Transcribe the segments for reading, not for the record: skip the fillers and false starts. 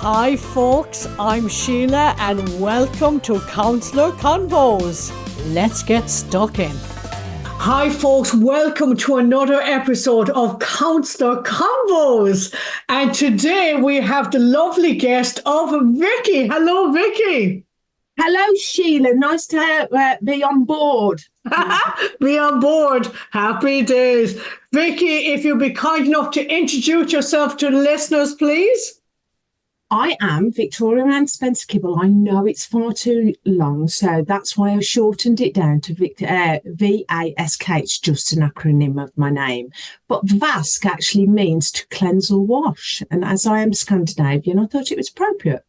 Hi folks, I'm Sheila and welcome to Counsellor Convos. Let's get stuck in. Hi folks, welcome to another episode of Counsellor Convos. And today we have the lovely guest of Vicky. Hello Vicky. Hello Sheila, nice to be on board. Be on board. Happy days. Vicky, if you'd be kind enough to introduce yourself to the listeners, please. I am Victoria Ann Spencer-Kibble. I know it's far too long, so that's why I shortened it down to VASK. It's just an acronym of my name. But VASK actually means to cleanse or wash. And as I am Scandinavian, I thought it was appropriate.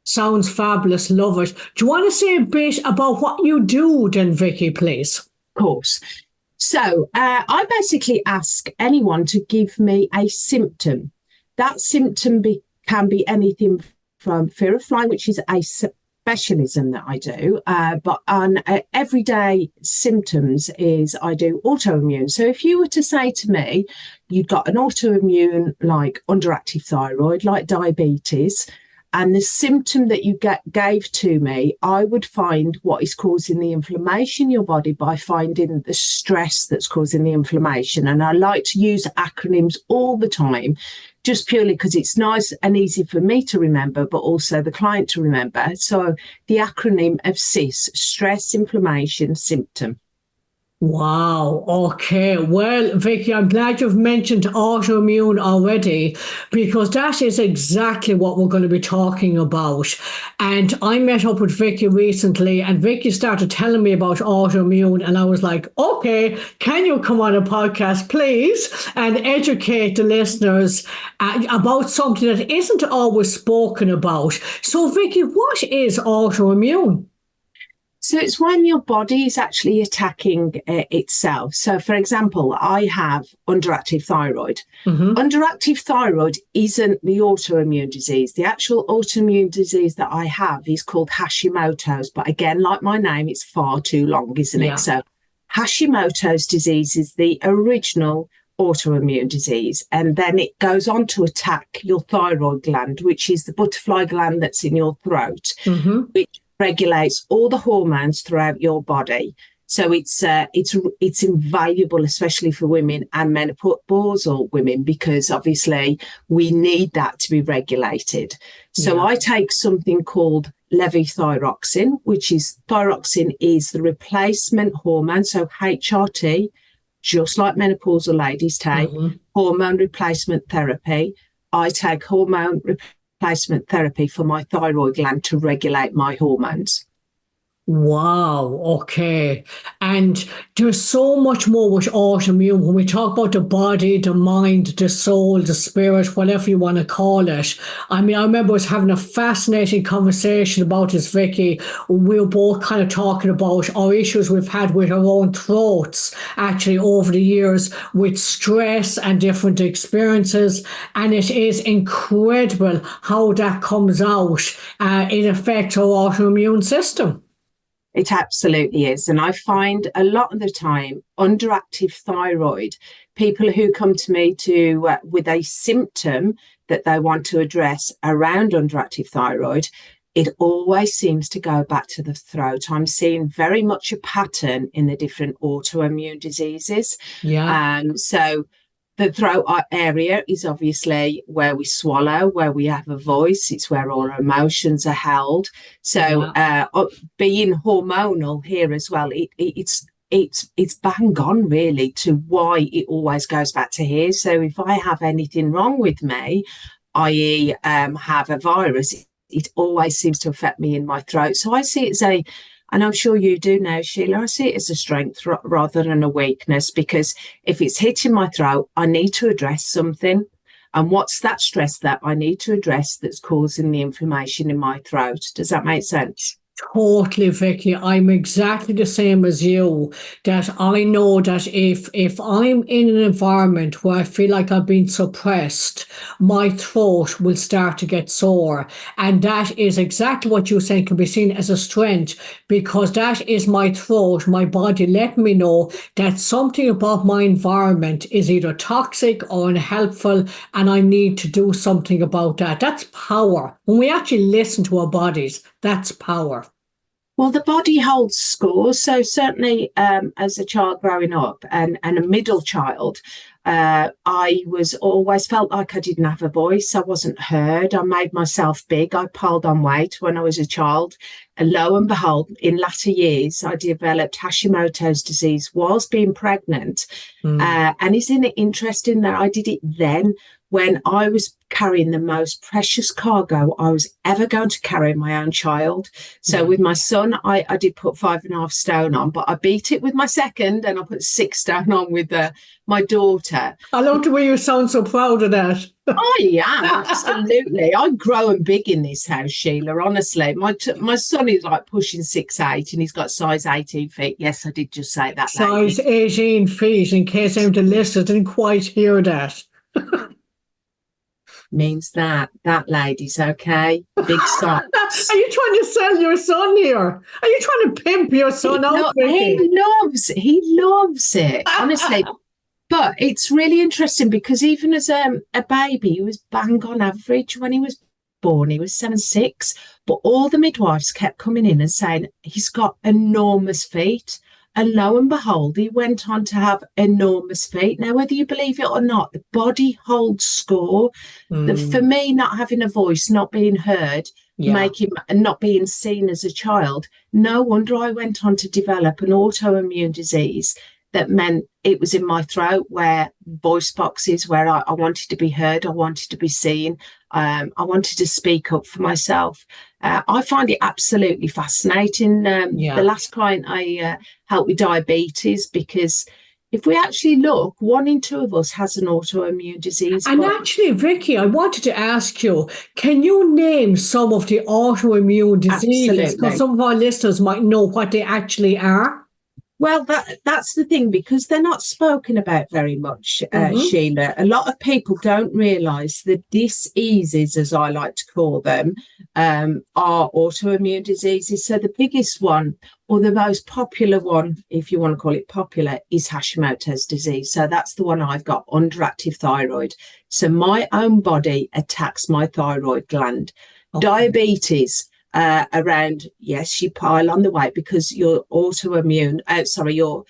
Sounds fabulous. Love it. Do you want to say a bit about what you do then, Vicky, please? Of course. So I basically ask anyone to give me a symptom. That symptom can be anything from fear of flying, which is a specialism that I do, but on everyday symptoms is I do autoimmune. So if you were to say to me, you've got an autoimmune like underactive thyroid, like diabetes, and the symptom that you gave to me, I would find what is causing the inflammation in your body by finding the stress that's causing the inflammation. And I like to use acronyms all the time, just purely because it's nice and easy for me to remember, but also the client to remember. So the acronym of SIS, stress, inflammation, symptom. Wow. Okay. Well, Vicky, I'm glad you've mentioned autoimmune already, because that is exactly what we're going to be talking about. And I met up with Vicky recently and Vicky started telling me about autoimmune and I was like, okay, can you come on a podcast, please, and educate the listeners about something that isn't always spoken about. So, Vicky, what is autoimmune? So it's when your body is actually attacking itself. So, for example, I have underactive thyroid. Mm-hmm. Underactive thyroid isn't the autoimmune disease. The actual autoimmune disease that I have is called Hashimoto's. But again, like my name, it's far too long, isn't it? So Hashimoto's disease is the original autoimmune disease. And then it goes on to attack your thyroid gland, which is the butterfly gland that's in your throat, which regulates all the hormones throughout your body. So it's invaluable, especially for women and menopausal women, because obviously we need that to be regulated. So I take something called levothyroxine, which is thyroxine is the replacement hormone. So HRT, just like menopausal ladies take hormone replacement therapy. I take hormone replacement therapy for my thyroid gland to regulate my hormones. Wow. Okay. And there's so much more with autoimmune. When we talk about the body, the mind, the soul, the spirit, whatever you want to call it. I mean, I remember us having a fascinating conversation about this, Vicky. We were both kind of talking about our issues we've had with our own throats, actually, over the years with stress and different experiences. And it is incredible how that comes out. It affects our autoimmune system. It absolutely is. And I find a lot of the time, underactive thyroid, people who come to me with a symptom that they want to address around underactive thyroid, it always seems to go back to the throat. I'm seeing very much a pattern in the different autoimmune diseases. So the throat area is obviously where we swallow, where we have a voice. It's where all our emotions are held. So being hormonal here as well, it's bang on really to why it always goes back to here. So if I have anything wrong with me, i.e. have a virus, it always seems to affect me in my throat. So I see it as and I'm sure you do now, Sheila, I see it as a strength rather than a weakness, because if it's hitting my throat, I need to address something. And what's that stress that I need to address that's causing the inflammation in my throat? Does that make sense? Totally, Vicky. I'm exactly the same as you. That I know that if I'm in an environment where I feel like I've been suppressed, my throat will start to get sore. And that is exactly what you're saying can be seen as a strength because that is my throat, my body letting me know that something about my environment is either toxic or unhelpful, and I need to do something about that. That's power. When we actually listen to our bodies, that's power. Well, the body holds score. So certainly, as a child growing up and a middle child, I was always felt like I didn't have a voice. I wasn't heard. I made myself big. I piled on weight when I was a child. And lo and behold, in latter years, I developed Hashimoto's disease whilst being pregnant. And isn't it interesting that I did it then when I was carrying the most precious cargo I was ever going to carry, my own child. So with my son, I did put 5.5 stone on, but I beat it with my second and I put 6 stone on with my daughter. I love the way you sound so proud of that. Oh, yeah, absolutely. I'm growing big in this house, Sheila, honestly. My son is like pushing 6'8" and he's got size 18 feet. Yes, I did just say that. Size 18 feet, in case I'm the listener didn't quite hear that. Means that lady's okay. Big size. Are you trying to sell your son here? Are you trying to pimp your son out? He loves it, honestly. But it's really interesting because even as a baby, he was bang on average when he was born. He was 7'6", but all the midwives kept coming in and saying he's got enormous feet. And lo and behold, he went on to have enormous feet. Now, whether you believe it or not, the body holds score. For me, not having a voice, not being heard, not being seen as a child, no wonder I went on to develop an autoimmune disease that meant it was in my throat, where voice boxes, where I wanted to be heard, I wanted to be seen, I wanted to speak up for myself. I find it absolutely fascinating. The last client I helped with diabetes, because if we actually look, 1 in 2 of us has an autoimmune disease. And actually, Vicky, I wanted to ask you, can you name some of the autoimmune diseases? Because some of our listeners might know what they actually are. Well, that's the thing, because they're not spoken about very much, Sheila. A lot of people don't realise the diseases, as I like to call them, are autoimmune diseases. So the biggest one, or the most popular one, if you want to call it popular, is Hashimoto's disease. So that's the one I've got, underactive thyroid. So my own body attacks my thyroid gland. Okay. Diabetes. Around, yes, you pile on the weight because your your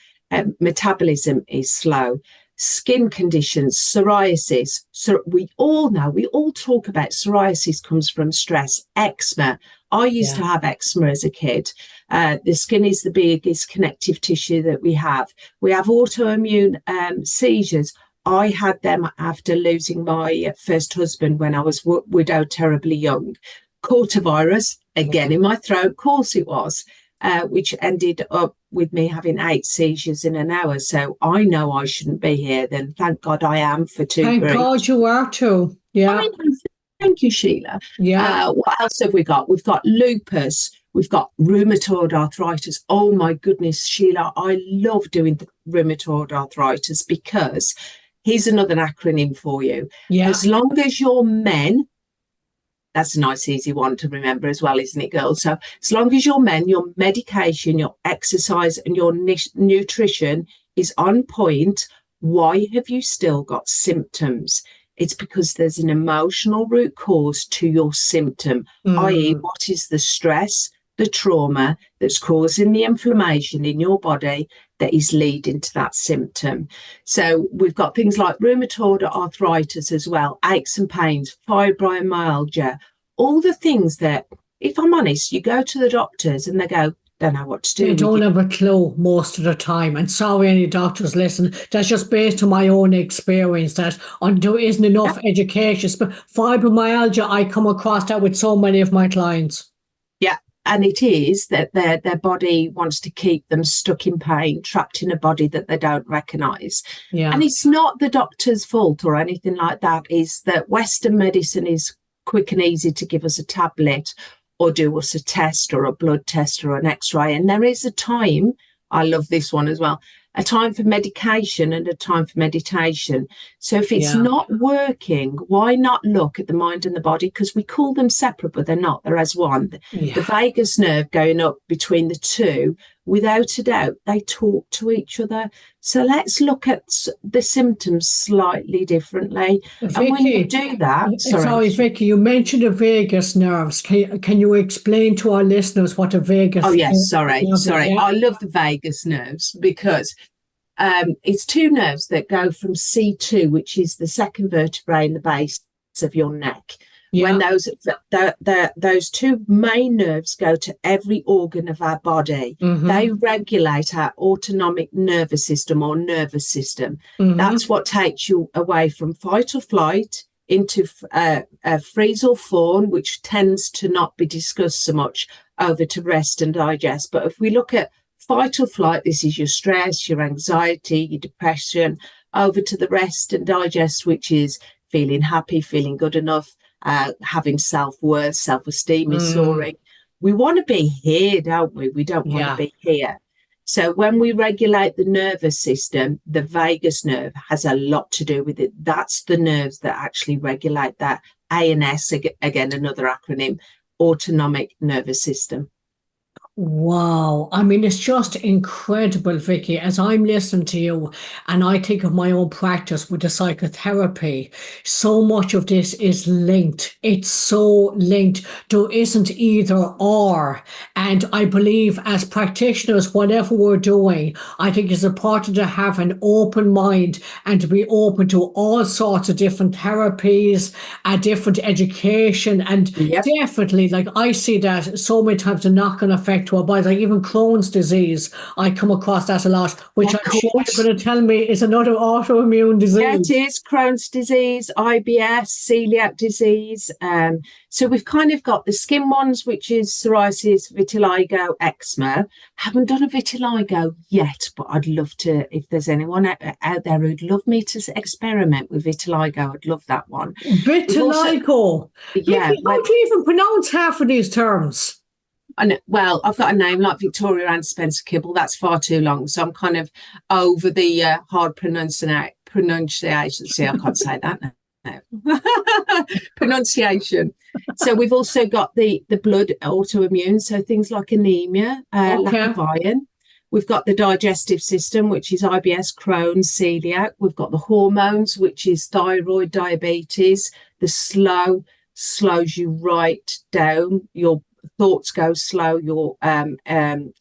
metabolism is slow. Skin conditions, psoriasis. So we all talk about psoriasis comes from stress. Eczema. I used to have eczema as a kid. The skin is the biggest connective tissue that we have. We have autoimmune seizures. I had them after losing my first husband when I was widowed terribly young. Cortavirus, again in my throat, of course it was, which ended up with me having 8 seizures in an hour. So I know I shouldn't be here. Then thank God I am for 2 Thank God you are too. Yeah. Thank you, Sheila. Yeah. What else have we got? We've got lupus. We've got rheumatoid arthritis. Oh my goodness, Sheila, I love doing rheumatoid arthritis because here's another acronym for you. Yeah. As long as you're men, that's a nice, easy one to remember as well, isn't it, girls? So as long as your medication, your exercise and your nutrition is on point, why have you still got symptoms? It's because there's an emotional root cause to your symptom, i.e. what is the stress, the trauma that's causing the inflammation in your body that is leading to that symptom. So we've got things like rheumatoid arthritis as well, aches and pains, fibromyalgia, all the things that, if I'm honest, you go to the doctors and they go, don't know what to do. They don't have a clue most of the time. And sorry, any doctors listen, that's just based on my own experience that there isn't enough education. But fibromyalgia, I come across that with so many of my clients. Yeah. And it is that their body wants to keep them stuck in pain, trapped in a body that they don't recognise. Yeah. And it's not the doctor's fault or anything like that. It's that Western medicine is quick and easy to give us a tablet, or do us a test or a blood test or an x-ray. And there is a time, I love this one as well, a time for medication and a time for meditation. So if it's not working, why not look at the mind and the body? Because we call them separate, but they're not. They're as one. The vagus nerve going up between the two, without a doubt, they talk to each other. So let's look at the symptoms slightly differently. Vicky, and when you do that, sorry, Vicky, you mentioned the vagus nerves. Can you explain to our listeners what the vagus? Oh yes, sorry. I love the vagus nerves because it's two nerves that go from C2, which is the second vertebrae in the base of your neck. When those two main nerves go to every organ of our body, they regulate our autonomic nervous system or nervous system. That's what takes you away from fight or flight into freeze or fawn, which tends to not be discussed so much, over to rest and digest. But if we look at fight or flight, this is your stress, your anxiety, your depression, over to the rest and digest, which is feeling happy, feeling good enough, having self-worth, self-esteem is soaring. We want to be here, don't we? We don't want to be here. So when we regulate the nervous system, the vagus nerve has a lot to do with it. That's the nerves that actually regulate that ANS, again, another acronym, autonomic nervous system. Wow. I mean, it's just incredible, Vicky, as I'm listening to you and I think of my own practice with the psychotherapy, so much of this is linked. It's so linked. There isn't either or. And I believe as practitioners, whatever we're doing, I think it's important to have an open mind and to be open to all sorts of different therapies, a different education. And definitely, like I see that so many times, the knock-on effect to our bodies, like even Crohn's disease, I come across that a lot, which I'm sure you're going to tell me is another autoimmune disease. Yeah, it is. Crohn's disease, IBS, celiac disease. So we've kind of got the skin ones, which is psoriasis, vitiligo, eczema. Haven't done a vitiligo yet, but I'd love to. If there's anyone out there who'd love me to experiment with vitiligo, I'd love that one. Vitiligo. Yeah. Vicky, how do you even pronounce half of these terms? Well, I've got a name like Victoria Ann Spencer-Kibble. That's far too long. So I'm kind of over the hard pronunciation. See, I can't say that now. Pronunciation. So we've also got the blood autoimmune. So things like anemia, lack of iron. We've got the digestive system, which is IBS, Crohn's, celiac. We've got the hormones, which is thyroid, diabetes. The slows you right down. Your thoughts go slow,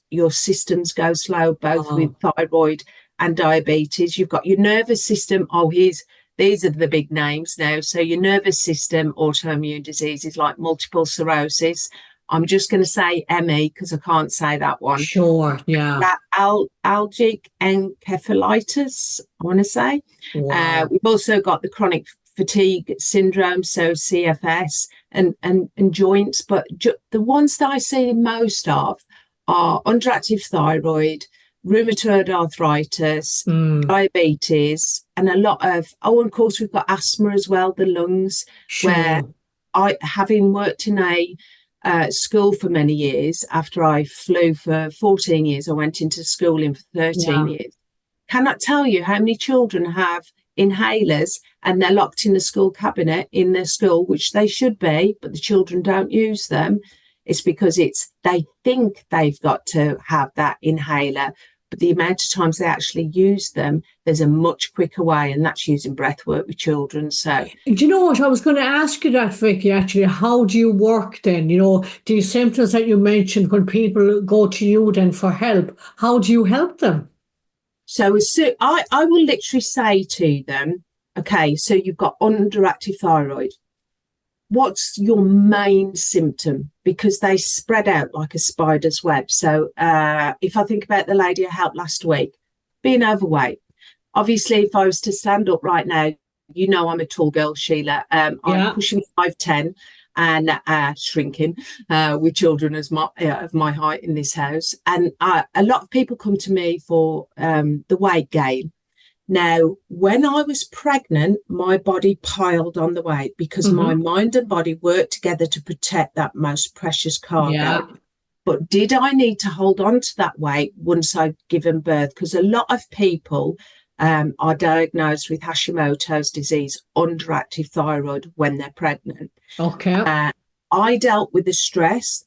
your systems go slow, both with thyroid and diabetes. You've got your nervous system. These are the big names now. So your nervous system autoimmune diseases like multiple sclerosis. I'm just going to say ME because I can't say that one. Sure, yeah. That allergic encephalitis, I want to say. Wow. We've also got the chronic fatigue syndrome, so CFS, and joints. But the ones that I see most of are underactive thyroid, rheumatoid arthritis, diabetes, and a lot of, and of course we've got asthma as well, the lungs, where having worked in a school for many years, after I flew for 14 years, I went into schooling for 13 years. Cannot tell you how many children have inhalers and they're locked in the school cabinet in their school, which they should be, but the children don't use them. It's because they think they've got to have that inhaler, but the amount of times they actually use them, there's a much quicker way, and that's using breath work with children. So, do you know what? I was going to ask you that, Vicky, actually. How do you work then? You know, these symptoms that you mentioned, when people go to you then for help, how do you help them? So I will literally say to them, okay, so you've got underactive thyroid. What's your main symptom? Because they spread out like a spider's web. So if I think about the lady I helped last week, being overweight, obviously if I was to stand up right now, you know I'm a tall girl, Sheila. I'm pushing 5'10", and shrinking with children of my height in this house. And a lot of people come to me for the weight gain. Now, when I was pregnant, my body piled on the weight because my mind and body worked together to protect that most precious cargo. Yeah. But did I need to hold on to that weight once I'd given birth? Because a lot of people are diagnosed with Hashimoto's disease, underactive thyroid, when they're pregnant. Okay. I dealt with the stress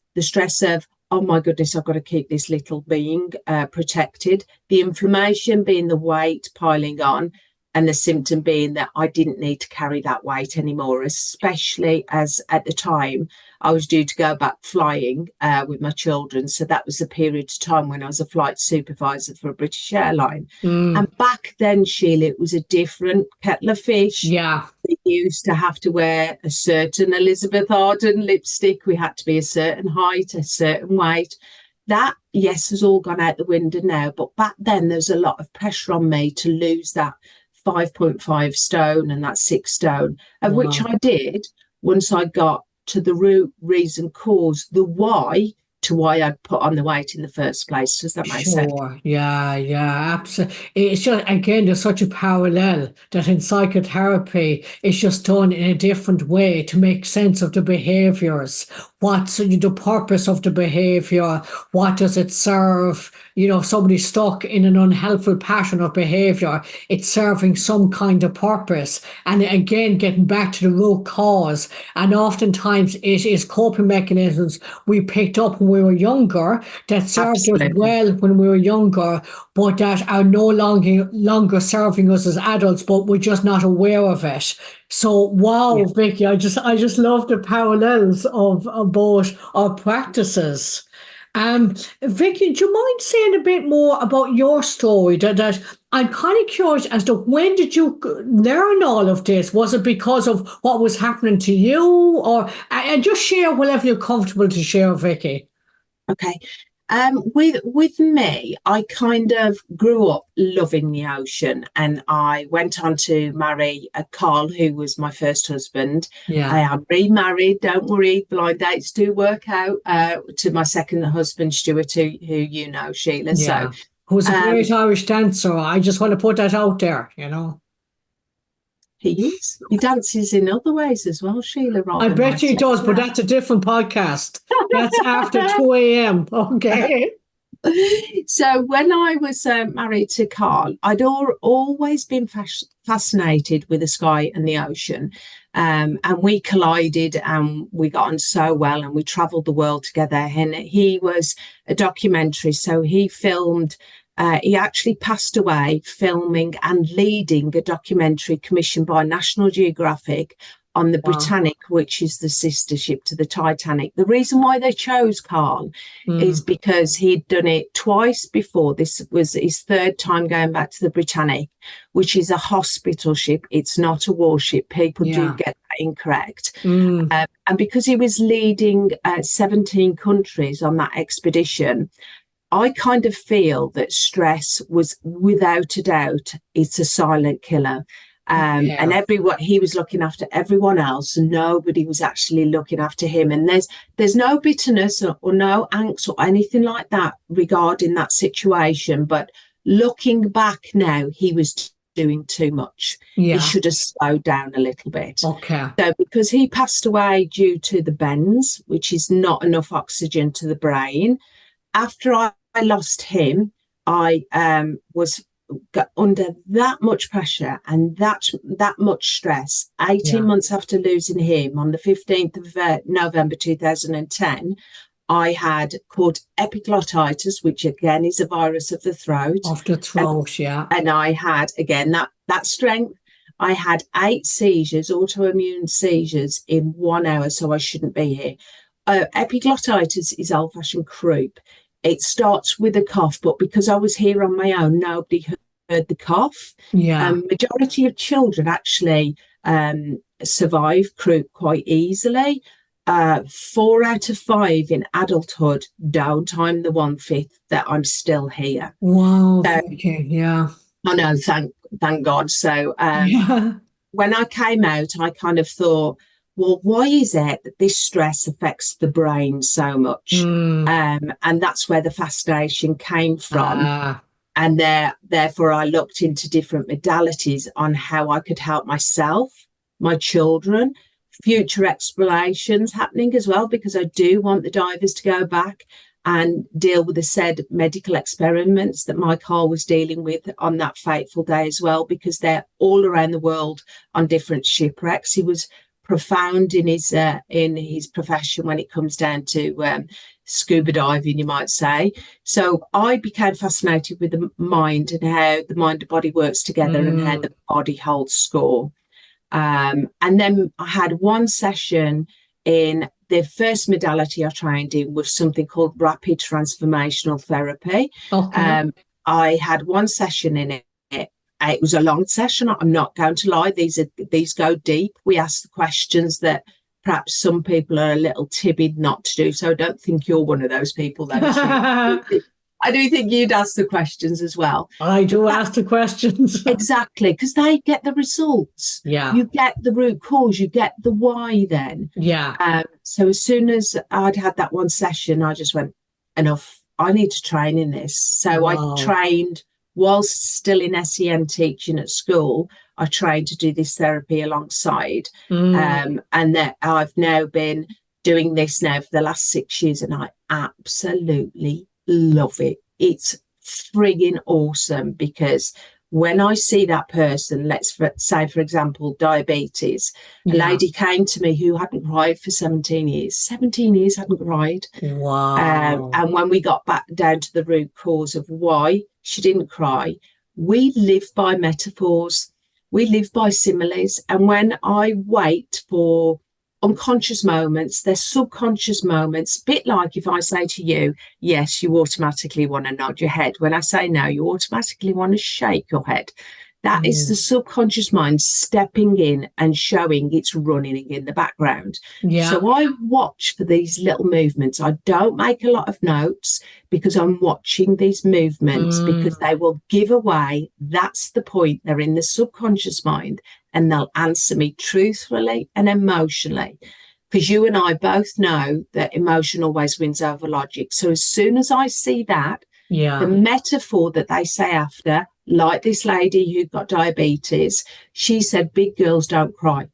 of, oh my goodness, I've got to keep this little being protected. The inflammation being the weight piling on, and the symptom being that I didn't need to carry that weight anymore, especially as at the time I was due to go back flying with my children. So that was a period of time when I was a flight supervisor for a British airline. And back then, Sheila, it was a different kettle of fish. Yeah. We used to have to wear a certain Elizabeth Arden lipstick. We had to be a certain height, a certain weight. That, yes, has all gone out the window now. But back then, there was a lot of pressure on me to lose that 5.5 stone and that 6 stone, of which I did once I got to the root, reason, cause, the why to why I'd put on the weight in the first place. Does that make sense? Sure. Yeah, absolutely. It's just, again, there's such a parallel that in psychotherapy, it's just done in a different way to make sense of the behaviors. What's the purpose of the behavior? What does it serve? If somebody's stuck in an unhelpful pattern of behavior, it's serving some kind of purpose. And again, getting back to the root cause. And oftentimes it is coping mechanisms we picked up when we were younger that served us well when we were younger, but that are no longer serving us as adults, but we're just not aware of it. So, wow, Vicky, I just love the parallels of both our practices. Vicky, do you mind saying a bit more about your story? That I'm kind of curious as to when did you learn all of this? Was it because of what was happening to you, or and just share whatever you're comfortable to share, Vicky? Okay. With me, I kind of grew up loving the ocean, and I went on to marry Carl, who was my first husband. Yeah. I am remarried. Don't worry, blind dates do work out. To my second husband, Stuart, who you know, Sheila. Yeah. So, Who's a great Irish dancer. I just want to put that out there. He is. He dances in other ways as well, Sheila. I bet he does, but that's a different podcast. That's after 2 a.m. Okay. So when I was married to Carl, I'd always been fascinated with the sky and the ocean. And we collided and we got on so well, and we traveled the world together. And he was a documentary, so he filmed. He actually passed away filming and leading a documentary commissioned by National Geographic on the Britannic, which is the sister ship to the Titanic. The reason why they chose Carl is because he'd done it twice before. This was his third time going back to the Britannic, which is a hospital ship. It's not a warship. People do get that incorrect. And because he was leading 17 countries on that expedition, I kind of feel that stress was, without a doubt, it's a silent killer. And he was looking after everyone else, and nobody was actually looking after him. And there's no bitterness or no angst or anything like that regarding that situation. But looking back now, he was doing too much. He should have slowed down a little bit. Okay. So because he passed away due to the bends, which is not enough oxygen to the brain, after I lost him, I was under that much pressure and that much stress. 18 months after losing him, on the 15th of November 2010, I had caught epiglottitis, which again is a virus of the throat. Of the throat, And I had, again, that strength. I had 8 seizures, autoimmune seizures, in 1 hour, so I shouldn't be here. Epiglottitis is old-fashioned croup. It starts with a cough, but because I was here on my own, nobody heard the cough. Majority of children actually survive croup quite easily. 4 out of 5 in adulthood don't. I'm the 1/5 that I'm still here. Wow. Okay. Yeah. I know. Thank God. So when I came out, I kind of thought, well, why is it that this stress affects the brain so much? And that's where the fascination came from. And therefore, I looked into different modalities on how I could help myself, my children, future explorations happening as well, because I do want the divers to go back and deal with the said medical experiments that my Carl was dealing with on that fateful day as well, because they're all around the world on different shipwrecks. He was profound in his profession when it comes down to scuba diving, you might say. So I became fascinated with the mind and how the mind and body works together and how the body holds score. And then I had one session in the first modality I trained in was something called rapid transformational therapy. Okay. I had one session in it. It was a long session. I'm not going to lie. These go deep. We ask the questions that perhaps some people are a little timid not to do. So I don't think you're one of those people, though. I do think you'd ask the questions as well. I do ask the questions. Exactly, because they get the results. Yeah. You get the root cause, you get the why then. Yeah. So as soon as I'd had that one session, I just went, enough. I need to train in this. So Wow. I trained whilst still in SEN teaching at school. I trained to do this therapy alongside. And that I've now been doing this now for the last 6 years, and I absolutely love it. It's frigging awesome, because when I see that person, let's say, for example, diabetes, a lady came to me who hadn't cried for 17 years. 17 years hadn't cried. Wow. And when we got back down to the root cause of why she didn't cry, we live by metaphors. We live by similes. And when I wait for unconscious moments, they're subconscious moments, a bit like if I say to you, yes, you automatically want to nod your head. When I say no, you automatically want to shake your head. That is the subconscious mind stepping in and showing it's running in the background. Yeah. So I watch for these little movements. I don't make a lot of notes because I'm watching these movements because they will give away. That's the point. They're in the subconscious mind, and they'll answer me truthfully and emotionally. Because you and I both know that emotion always wins over logic. So as soon as I see that, the metaphor that they say after, like this lady who got diabetes, she said, big girls don't cry.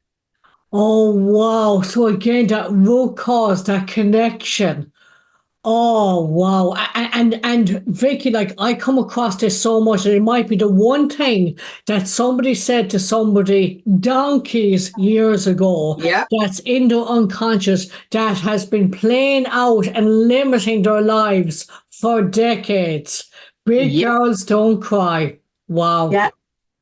Oh, wow. So again, that root cause, that connection. Oh, wow. And Vicky, like, I come across this so much that it might be the one thing that somebody said to somebody donkeys years ago that's in their unconscious that has been playing out and limiting their lives for decades. Big girls don't cry. Wow. Yeah.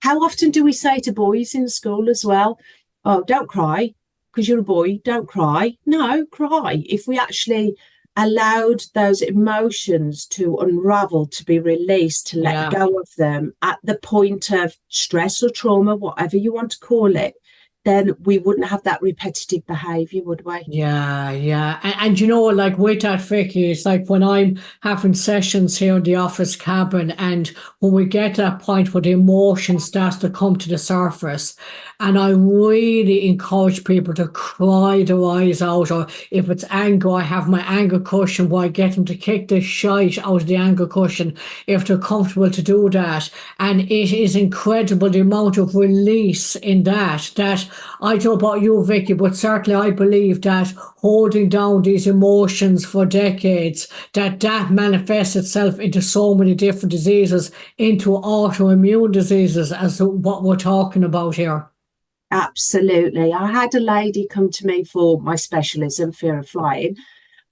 How often do we say to boys in school as well, oh, don't cry because you're a boy, don't cry. No, cry. If we actually allowed those emotions to unravel, to be released, to let go of them at the point of stress or trauma, whatever you want to call it, then we wouldn't have that repetitive behaviour, would we? Yeah. And you know, like with that, Vicky, it's like when I'm having sessions here in the office cabin, and when we get to that point where the emotion starts to come to the surface, and I really encourage people to cry their eyes out, or if it's anger, I have my anger cushion where I get them to kick the shite out of the anger cushion if they're comfortable to do that. And it is incredible the amount of release in that I don't know about you, Vicky, but certainly I believe that holding down these emotions for decades, that manifests itself into so many different diseases, into autoimmune diseases, as what we're talking about here. Absolutely. I had a lady come to me for my specialism, fear of flying.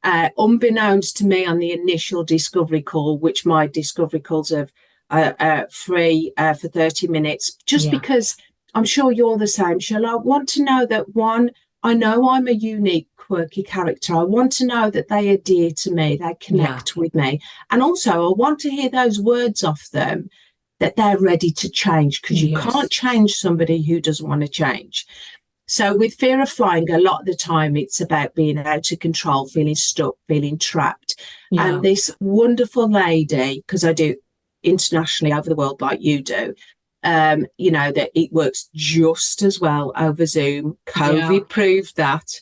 Unbeknownst to me on the initial discovery call, which my discovery calls are free for 30 minutes, just because I'm sure you're the same, Sheila. I want to know that, one, I know I'm a unique, quirky character. I want to know that they adhere to me, they connect with me. And also, I want to hear those words off them that they're ready to change, because you can't change somebody who doesn't want to change. So with fear of flying, a lot of the time it's about being out of control, feeling stuck, feeling trapped. And this wonderful lady, because I do internationally over the world like you do, you know, that it works just as well over Zoom. COVID proved that.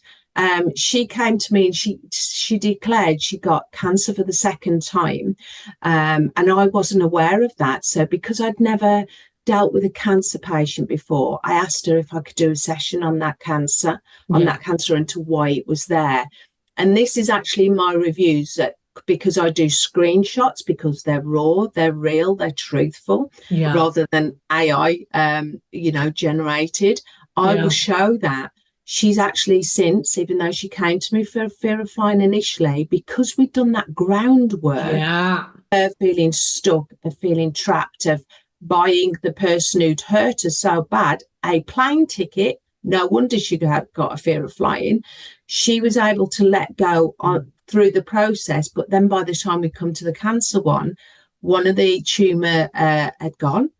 She came to me and she declared she got cancer for the second time, and I wasn't aware of that. So because I'd never dealt with a cancer patient before, I asked her if I could do a session on that cancer, and to why it was there. And this is actually my reviews, that because I do screenshots, because they're raw, they're real, they're truthful, rather than AI, generated. I will show that. She's actually since, even though she came to me for fear of flying initially, because we'd done that groundwork, her feeling stuck, her feeling trapped, of buying the person who'd hurt her so bad a plane ticket. No wonder she got a fear of flying. She was able to let go on through the process. But then by the time we come to the cancer one of the tumour had gone,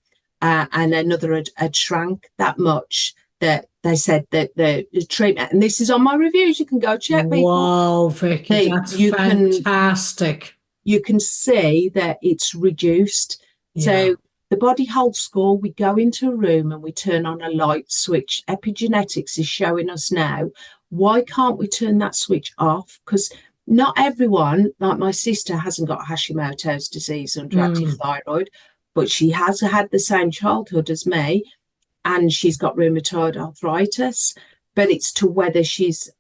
and another had shrank that much that they said that the treatment, and this is on my reviews, you can go check people. Wow, Vicky, that's fantastic. You can see that it's reduced. So the body holds score. We go into a room and we turn on a light switch. Epigenetics is showing us now. Why can't we turn that switch off? Because not everyone, like my sister, hasn't got Hashimoto's disease, underactive thyroid, but she has had the same childhood as me, and she's got rheumatoid arthritis. But it's to whether she's,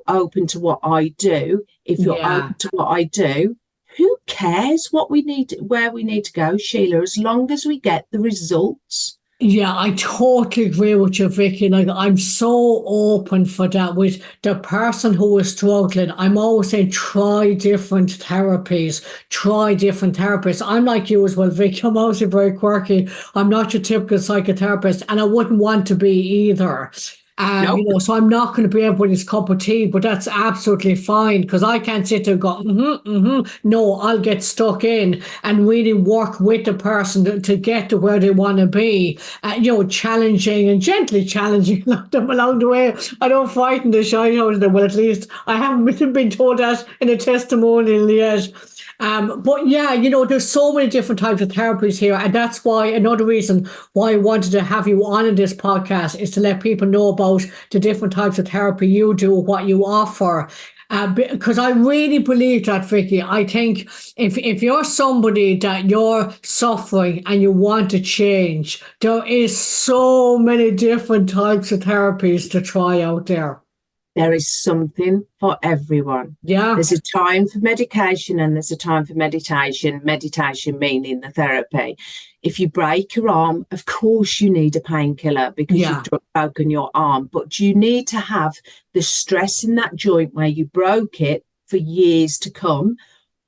open to what I do. If you're open to what I do, who cares what we need, where we need to go, Sheila, as long as we get the results. Yeah, I totally agree with you, Vicky. Like, I'm so open for that. With the person who is struggling, I'm always saying try different therapies. I'm like you as well, Vicky. I'm also very quirky. I'm not your typical psychotherapist, and I wouldn't want to be either. Nope. So I'm not going to be everybody's cup of tea, but that's absolutely fine, because I can't sit there and go, No, I'll get stuck in and really work with the person to get to where they want to be. Challenging and gently challenging them along the way. I don't frighten the shine out of them. Well, at least I haven't been told that in a testimonial yet. But there's so many different types of therapies here. And that's why another reason why I wanted to have you on in this podcast is to let people know about the different types of therapy you do, what you offer. Because I really believe that, Vicky. I think if you're somebody that you're suffering and you want to change, there is so many different types of therapies to try out there. There is something for everyone. Yeah. There's a time for medication and there's a time for meditation. Meditation meaning the therapy. If you break your arm, of course you need a painkiller because you've broken your arm. But you need to have the stress in that joint where you broke it for years to come.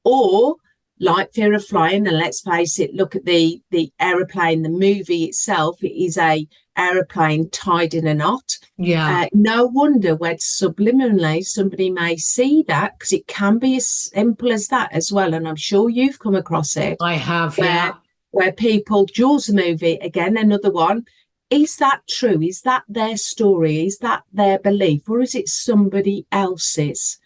Or like fear of flying, and let's face it, look at the aeroplane, the movie itself, it is a aeroplane tied in a knot. No wonder when subliminally somebody may see that, because it can be as simple as that as well. And I'm sure you've come across it. I have, where people, Jaws the movie, again, another one, is that true? Is that their story? Is that their belief? Or is it somebody else's?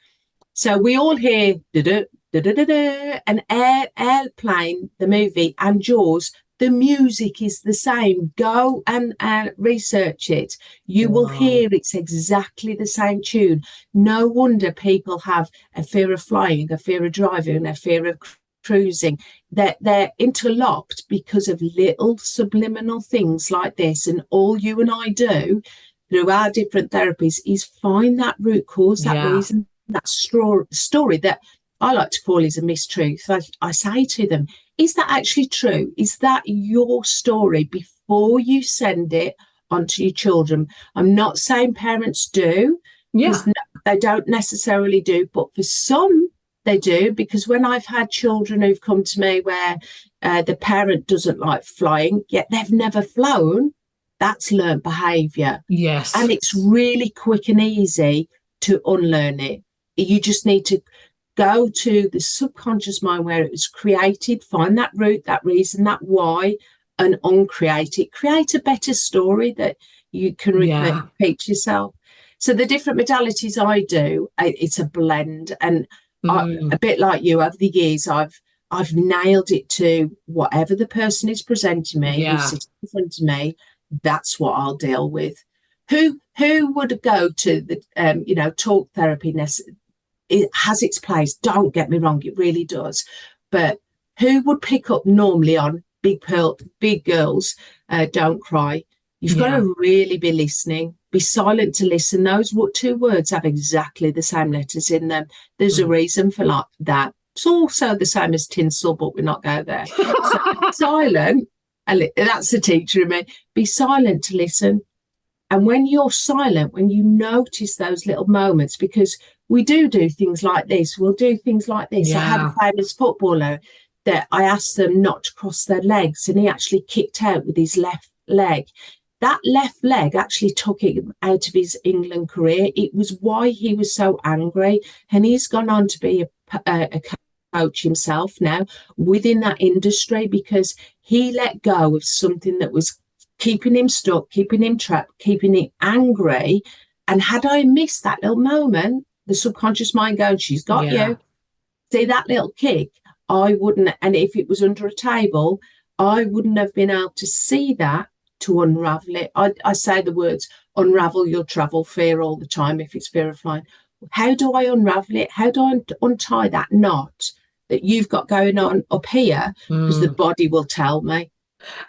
So we all hear an airplane, the movie, and Jaws. The music is the same. Go and research it. You will hear it's exactly the same tune. No wonder people have a fear of flying, a fear of driving, a fear of cruising. They're interlocked because of little subliminal things like this. And all you and I do through our different therapies is find that root cause, that reason, that story that I like to call is a mistruth. I say to them, is that actually true? Is that your story before you send it onto your children? I'm not saying parents do, because they don't necessarily do, but for some they do, because when I've had children who've come to me where the parent doesn't like flying, yet they've never flown, that's learned behaviour. Yes. And it's really quick and easy to unlearn it. You just need to go to the subconscious mind where it was created, find that root, that reason, that why, and uncreate it. Create a better story that you can repeat yourself. So the different modalities I do, it's a blend. And a bit like you, over the years, I've nailed it to whatever the person is presenting me, who sits in front of me, that's what I'll deal with. Who would go to the talk therapy? It has its place. Don't get me wrong, it really does. But who would pick up normally on big girls don't cry? You've got to really be listening. Be silent to listen. Those two words have exactly the same letters in them. There's a reason for that. It's also the same as tinsel, but we're not going there. So silent, and that's the teacher in me. Be silent to listen. And when you're silent, when you notice those little moments, because we do things like this, we'll do things like this. Yeah. I had a famous footballer that I asked them not to cross their legs, and he actually kicked out with his left leg. That left leg actually took him out of his England career. It was why he was so angry. And he's gone on to be a coach himself now within that industry, because he let go of something that was keeping him stuck, keeping him trapped, keeping him angry. And had I missed that little moment, the subconscious mind going, she's got you. See that little kick? I wouldn't. And if it was under a table, I wouldn't have been able to see that to unravel it. I say the words, unravel your travel fear all the time if it's fear of flying. How do I unravel it? How do I untie that knot that you've got going on up here? Because the body will tell me.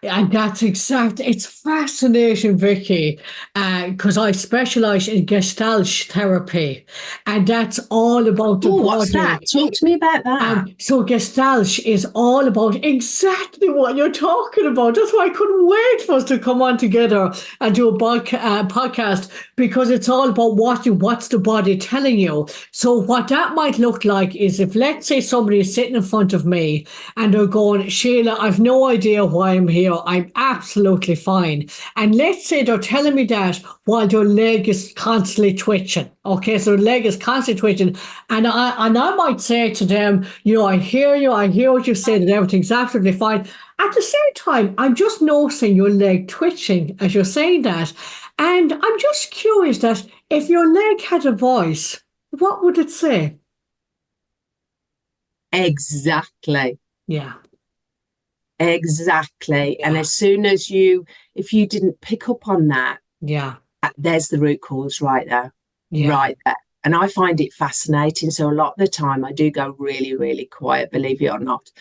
And that's it's fascinating, Vicky, because I specialise in Gestalt therapy, and that's all about the body. What's that? Talk to me about that. So Gestalt is all about exactly what you're talking about. That's why I couldn't wait for us to come on together and do a podcast, because it's all about what's the body telling you. So what that might look like is, if, let's say, somebody is sitting in front of me and they're going, Sheila, I've no idea why I'm here. I'm absolutely fine. And let's say they're telling me that while their leg is constantly twitching. Okay, so their leg is constantly twitching. And I might say to them, I hear you, I hear what you say, that everything's absolutely fine. At the same time, I'm just noticing your leg twitching as you're saying that. And I'm just curious that if your leg had a voice, what would it say? Exactly. Yeah. Exactly. Yeah. And as soon as if you didn't pick up on that, there's the root cause right there. Right there. And I find it fascinating. So a lot of the time I do go really, really quiet, believe it or not.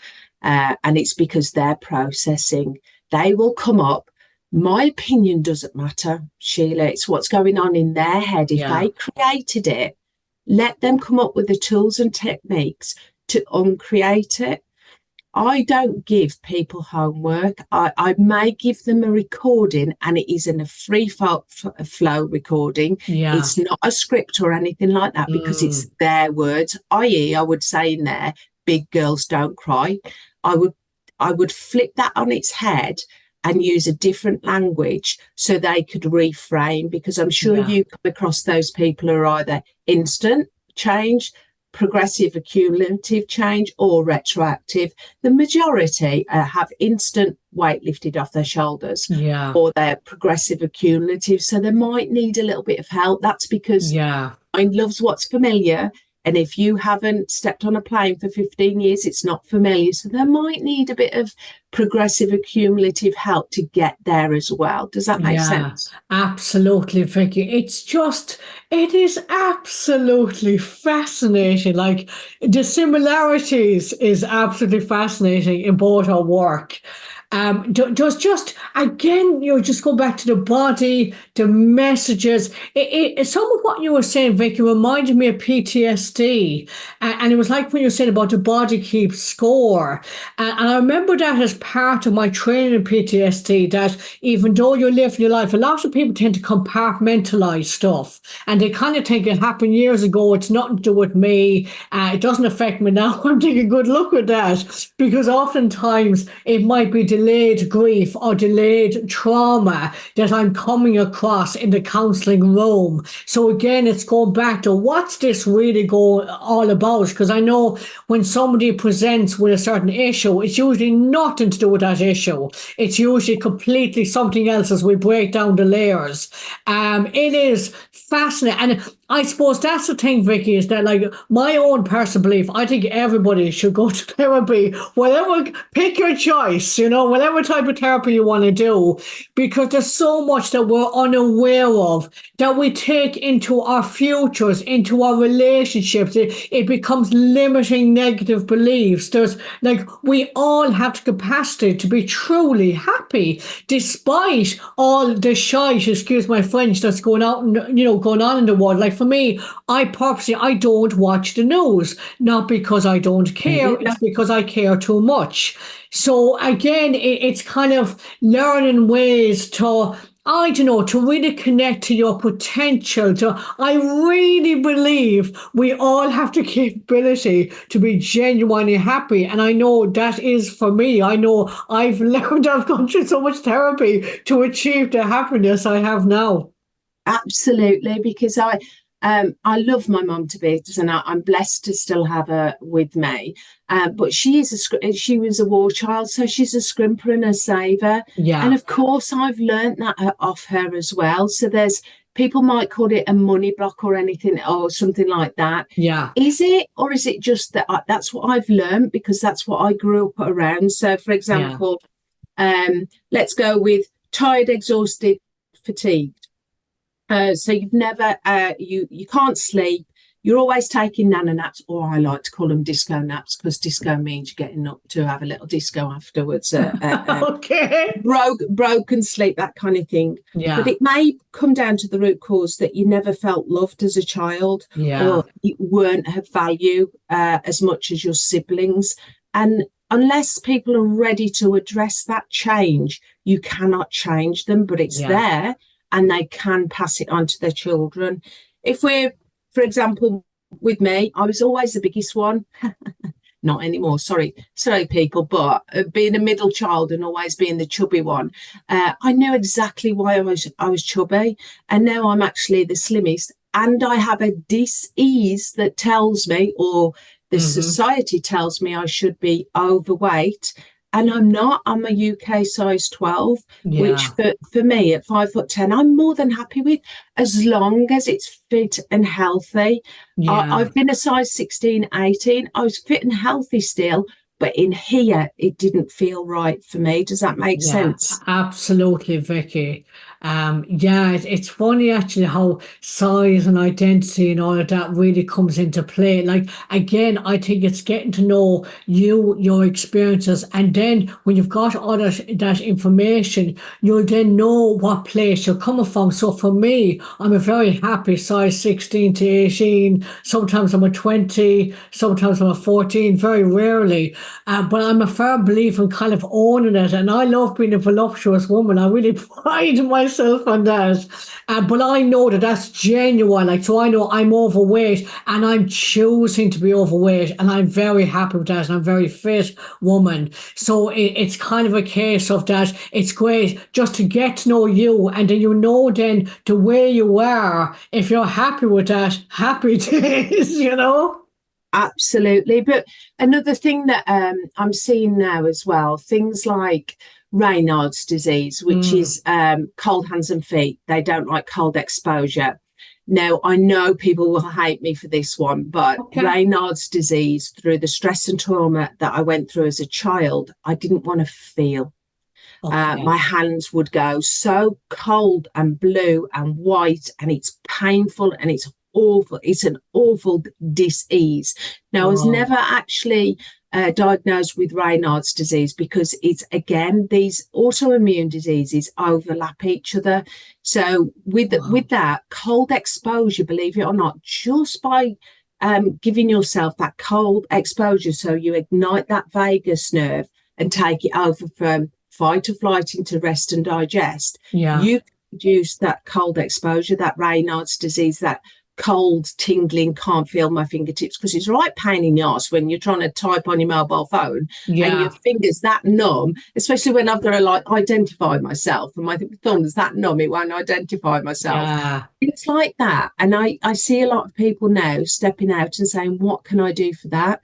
And it's because they're processing. They will come up. My opinion doesn't matter, Sheila. It's what's going on in their head. If they created it, let them come up with the tools and techniques to uncreate it. I don't give people homework. I may give them a recording, and it is in a free flow recording. Yeah. It's not a script or anything like that, because it's their words, i.e. I would say in there, big girls don't cry. I would flip that on its head and use a different language so they could reframe, because I'm sure you come across those people who are either instant change, progressive accumulative change, or retroactive. The majority have instant weight lifted off their shoulders, or they're progressive accumulative, so they might need a little bit of help. That's because mind loves what's familiar, and if you haven't stepped on a plane for 15 years, it's not familiar, so they might need a bit of progressive accumulative help to get there as well. Does that make sense? Absolutely, Vicky. It is absolutely fascinating. Like, the similarities is absolutely fascinating in both our work. Just again, just go back to the body, the messages. Some of what you were saying, Vicky, reminded me of PTSD, and it was like when you said about the body keeps score. And I remember that as part of my training in PTSD, that even though you're living your life, a lot of people tend to compartmentalize stuff, and they kind of think it happened years ago. It's nothing to do with me. It doesn't affect me now. I'm taking good look at that, because oftentimes it might be delayed grief or delayed trauma that I'm coming across in the counselling room. So again, it's going back to what's this really all about? Because I know when somebody presents with a certain issue, it's usually nothing to do with that issue. It's usually completely something else as we break down the layers. It is fascinating. And I suppose that's the thing, Vicky, is that like my own personal belief, I think everybody should go to therapy, whatever, pick your choice, whatever type of therapy you want to do, because there's so much that we're unaware of that we take into our futures, into our relationships. It becomes limiting negative beliefs. There's like, we all have the capacity to be truly happy, despite all the shite, excuse my French, that's going out, going on in the world. Like for me, I don't watch the news, not because I don't care, it's because I care too much. So again, it's kind of learning ways to, I don't know, to really connect to your potential. I really believe we all have the capability to be genuinely happy. And I know that is for me. I know I've learned, I've gone through so much therapy to achieve the happiness I have now. Absolutely, because I love my mum to bits, and I'm blessed to still have her with me. But she was a war child, so she's a scrimper and a saver. Yeah. And of course, I've learnt that off her as well. So there's people might call it a money block or anything or something like that. Yeah. Is it, or is it just that that's what I've learnt because that's what I grew up around? So, for example, let's go with tired, exhausted, fatigued. So you've never, you can't sleep. You're always taking nana naps, or I like to call them disco naps because disco means you're getting up to have a little disco afterwards. Okay. Broken sleep, that kind of thing. Yeah. But it may come down to the root cause that you never felt loved as a child, or you weren't of value as much as your siblings. And unless people are ready to address that change, you cannot change them, but it's there. And they can pass it on to their children. If we're, for example, with me, I was always the biggest one. Not anymore, sorry people, but being a middle child and always being the chubby one, I knew exactly why I was chubby, and now I'm actually the slimmest, and I have a dis-ease that tells me, or the society tells me I should be overweight. And I'm not. I'm a UK size 12, which for me at 5'10", I'm more than happy with, as long as it's fit and healthy. I've been a size 16, 18. I was fit and healthy still, but in here, it didn't feel right for me. Does that make sense? Absolutely, Vicky. It's funny actually how size and identity and all of that really comes into play. Like again, I think it's getting to know you, your experiences, and then when you've got all that information, you'll then know what place you're coming from. So for me, I'm a very happy size 16 to 18. Sometimes I'm a 20, sometimes I'm a 14, very rarely. But I'm a firm believer in kind of owning it, and I love being a voluptuous woman. I really pride myself on that. But I know that that's genuine. Like, so I know I'm overweight, and I'm choosing to be overweight, and I'm very happy with that. And I'm a very fit woman. So it's kind of a case of that. It's great just to get to know you, and then then the way you are. If you're happy with that, happy days. Absolutely. But another thing that I'm seeing now as well, things like Raynaud's disease, which is cold hands and feet. They don't like cold exposure. Now, I know people will hate me for this one, but Raynaud's disease, through the stress and trauma that I went through as a child, I didn't want to feel. My hands would go so cold and blue and white, and it's painful and it's awful. It's an awful dis-ease. Now, I was never actually diagnosed with Raynaud's disease because it's, again, these autoimmune diseases overlap each other. So with that cold exposure, believe it or not, just by giving yourself that cold exposure, so you ignite that vagus nerve and take it over from fight or flight into rest and digest, you produce that cold exposure, that Raynaud's disease, that cold tingling, can't feel my fingertips, because it's right pain in the arse when you're trying to type on your mobile phone and your fingers that numb, especially when I've got to like identify myself and my thumb's that numb, it won't identify myself. It's like that. And I see a lot of people now stepping out and saying, what can I do for that?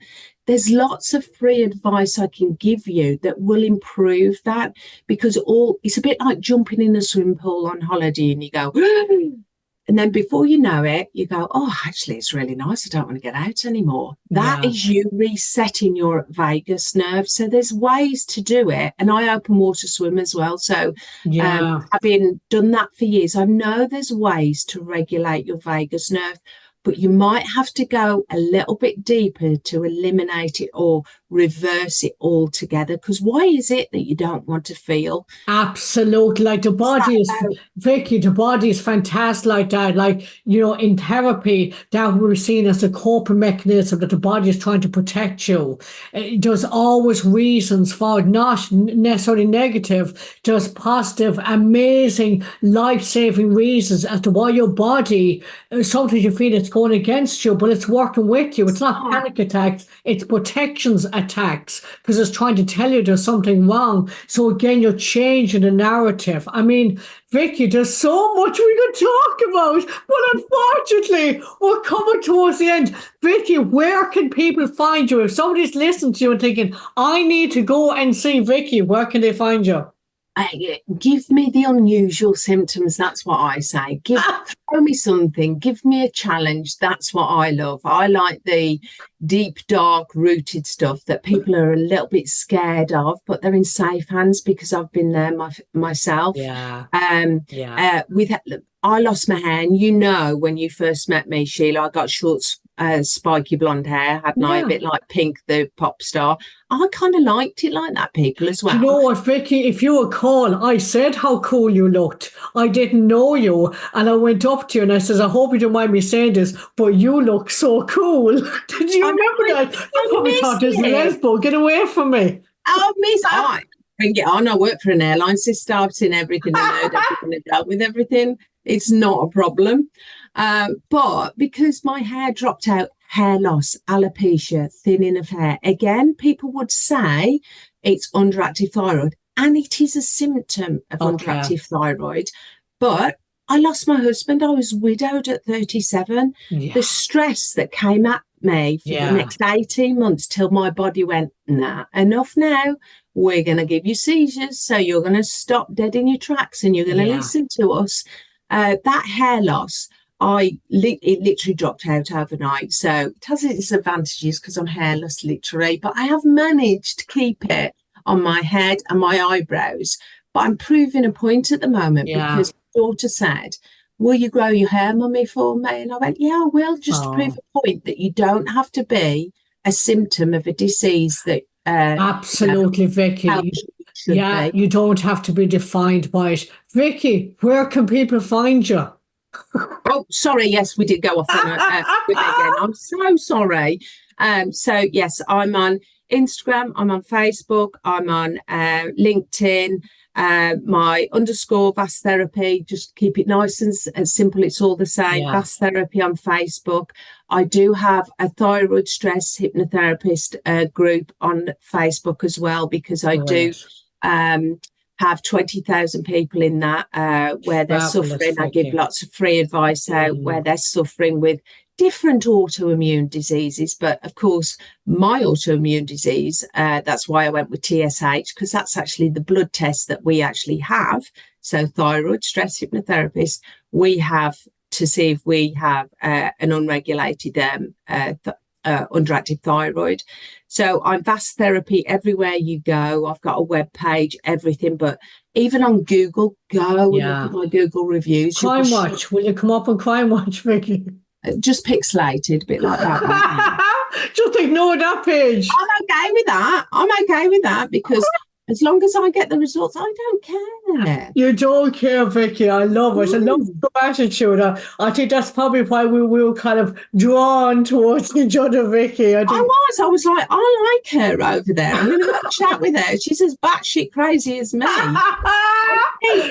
There's lots of free advice I can give you that will improve that, because it's a bit like jumping in a swimming pool on holiday and you go, And then before you know it, you go, oh, actually, it's really nice. I don't want to get out anymore. That Yeah. is you resetting your vagus nerve. So there's ways to do it. And I open water swim as well. So Yeah. having done that for years, I know there's ways to regulate your vagus nerve, but you might have to go a little bit deeper to eliminate it or reverse it altogether. Because why is it that you don't want to feel? Absolutely. Like the body is, Vicky, the body is fantastic like that. Like, in therapy, that we're seen as a coping mechanism that the body is trying to protect you. There's always reasons for it, not necessarily negative, just positive, amazing, life-saving reasons as to why your body, sometimes you feel it's going against you, but it's working with you. It's not panic attacks, it's protections attacks because it's trying to tell you there's something wrong. So again, you're changing the narrative. I mean, Vicky, there's so much we could talk about, but unfortunately, we're coming towards the end. Vicky, where can people find you? If somebody's listening to you and thinking, I need to go and see Vicky, where can they find you? Give me the unusual symptoms. That's what I say. Throw me something. Give me a challenge. That's what I love. I like the deep, dark, rooted stuff that people are a little bit scared of, but they're in safe hands because I've been there myself. Yeah. I lost my hair, and when you first met me, Sheila, I got short, spiky blonde hair, hadn't I? A bit like Pink, the pop star. I kind of liked it like that, people, as well. You know what, Vicky? If you recall, I said how cool you looked. I didn't know you, and I went up to you and I says, I hope you don't mind me saying this, but you look so cool. Did you remember that? You probably thought this lesbo, get away from me. Oh, miss, bring it on. I work for an airline sister. I've seen everything and heard everything and dealt with everything. It's not a problem. But because my hair dropped out, hair loss, alopecia, thinning of hair, again, people would say it's underactive thyroid, and it is a symptom of underactive thyroid. But I lost my husband. I was widowed at 37. Yeah. The stress that came at me for the next 18 months till my body went, nah, enough now. We're going to give you seizures. So you're going to stop dead in your tracks and you're going to listen to us. That hair loss, it literally dropped out overnight. So it has its advantages because I'm hairless, literally, but I have managed to keep it on my head and my eyebrows. But I'm proving a point at the moment because my daughter said, will you grow your hair, mummy, for me? And I went, yeah, I will, just to prove a point that you don't have to be a symptom of a disease that absolutely, Vicky. You don't have to be defined by it. Vicky, where can people find you? Oh, sorry. Yes, we did go off on with it again. I'm so sorry. So yes, I'm on Instagram, I'm on Facebook, I'm on LinkedIn. My _ VASK therapy, just keep it nice and simple. It's all the same. VASK therapy on Facebook. I do have a thyroid stress hypnotherapist group on Facebook as well, because I do have 20,000 people in that where they're suffering. I give lots of free advice out where they're suffering with different autoimmune diseases. But of course, my autoimmune disease, that's why I went with TSH, because that's actually the blood test that we actually have. So thyroid stress hypnotherapist, we have to see if we have an unregulated underactive thyroid. So I'm VASK therapy everywhere you go. I've got a web page, everything, but even on Google, go and look at my Google reviews. Crime Watch. Will you come up on Crime Watch, Vicky? Just pixelated, a bit like that. Just ignore that page. I'm okay with that. I'm okay with that because as long as I get the results, I don't care. You don't care, Vicky. I love it. I love your attitude. I think that's probably why we were kind of drawn towards each other, Vicky. I was like, I like her over there. I'm going to have a chat with her. She's as batshit crazy as me.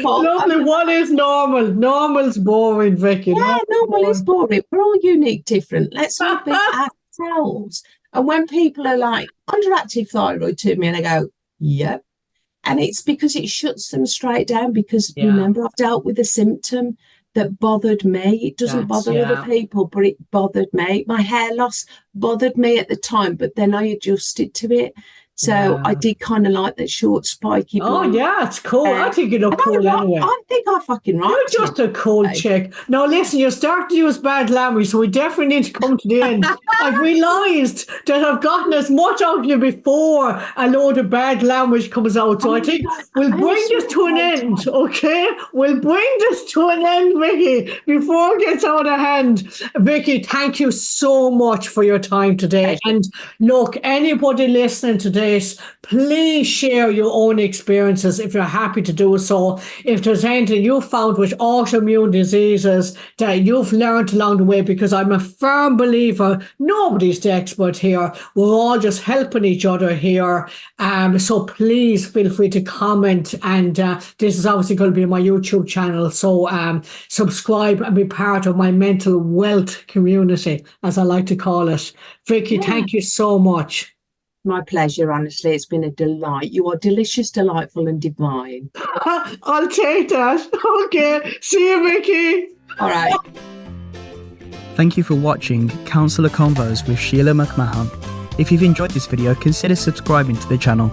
Lovely. What is normal? Normal's boring, Vicky. Yeah, normal is boring. We're all unique, different. Let's all be ourselves. And when people are like, underactive thyroid to me, and I go, yep. And it's because it shuts them straight down because remember, I've dealt with a symptom that bothered me. It doesn't bother other people, but it bothered me. My hair loss bothered me at the time, but then I adjusted to it. So I did kind of like that short, spiky blonde. Oh, yeah, it's cool. I think you look cool anyway. I think I fucking right. You're just a cool chick. Now, listen, you're starting to use bad language, so we definitely need to come to the end. I've realised that I've gotten as much out of you before a load of bad language comes out. So I think we'll bring this to an end, okay? We'll bring this to an end, Vicky, before it gets out of hand. Vicky, thank you so much for your time today. And look, anybody listening to this, please share your own experiences if you're happy to do so. If there's anything you found with autoimmune diseases that you've learned along the way, because I'm a firm believer, nobody's the expert here. We're all just helping each other here. So please feel free to comment. And this is obviously going to be my YouTube channel. So subscribe and be part of my mental wealth community, as I like to call it. Vicky, thank you so much. My pleasure, honestly. It's been a delight. You are delicious, delightful, and divine. I'll take that. Okay. See you, Vicky. All right. Thank you for watching Counsellor Convos with Sheila McMahon. If you've enjoyed this video, consider subscribing to the channel.